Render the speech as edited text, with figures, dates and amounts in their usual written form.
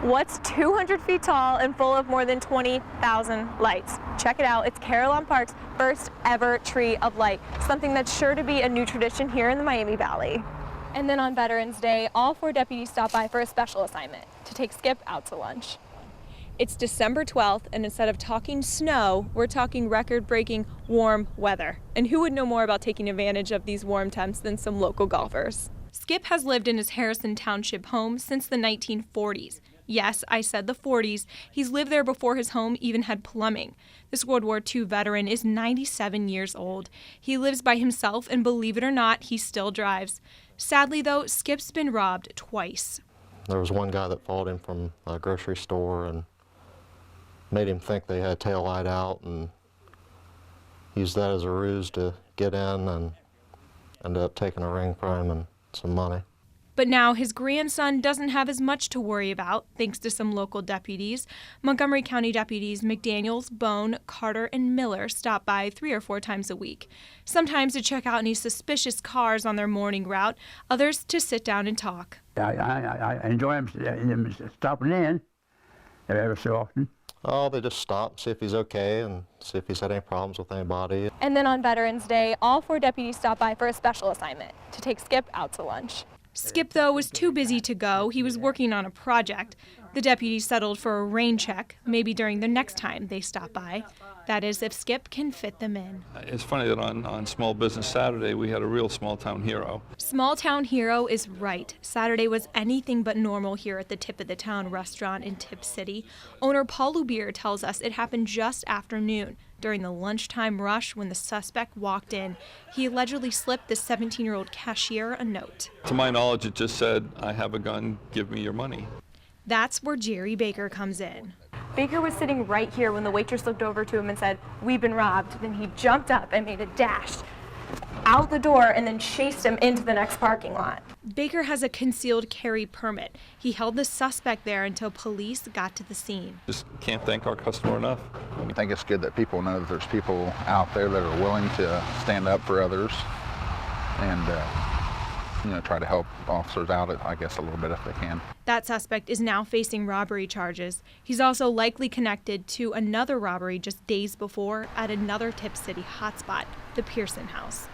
What's 200 feet tall and full of more than 20,000 lights? Check it out. It's Carillon Park's first ever tree of light, something that's sure to be a new tradition here in the Miami Valley. And then on Veterans Day, all 4 deputies stop by for a special assignment, to take Skip out to lunch. It's December 12th, and instead of talking snow, we're talking record-breaking warm weather. And who would know more about taking advantage of these warm temps than some local golfers? Skip has lived in his Harrison Township home since the 1940s. Yes, I said the 40s. He's lived there before his home even had plumbing. This World War II veteran is 97 years old. He lives by himself, and believe it or not, he still drives. Sadly, though, Skip's been robbed twice. There was one guy that followed him from a grocery store and made him think they had tail light out and used that as a ruse to get in and ended up taking a ring from him and some money. But now his grandson doesn't have as much to worry about, thanks to some local deputies. Montgomery County deputies McDaniels, Bone, Carter, and Miller stop by 3 or 4 times a week. Sometimes to check out any suspicious cars on their morning route, others to sit down and talk. I enjoy them stopping in every so often. Oh, they just stop, see if he's okay, and see if he's had any problems with anybody. And then on Veterans Day, all 4 deputies stop by for a special assignment, to take Skip out to lunch. Skip, though, was too busy to go. He was working on a project. The deputies settled for a rain check, maybe during the next time they stop by. That is, if Skip can fit them in. It's funny that on Small Business Saturday, we had a real small-town hero. Small-town hero is right. Saturday was anything but normal here at the Tip of the Town restaurant in Tip City. Owner Paul Lubier tells us it happened just after noon, during the lunchtime rush when the suspect walked in. He allegedly slipped the 17-year-old cashier a note. To my knowledge, it just said, "I have a gun, give me your money." That's where Jerry Baker comes in. Baker was sitting right here when the waitress looked over to him and said, "We've been robbed." Then he jumped up and made a dash out the door and then chased him into the next parking lot. Baker has a concealed carry permit. He held the suspect there until police got to the scene. Just can't thank our customer enough. I think it's good that people know that there's people out there that are willing to stand up for others and try to help officers out, I guess, a little bit if they can. That suspect is now facing robbery charges. He's also likely connected to another robbery just days before at another Tip City hotspot, the Pearson House.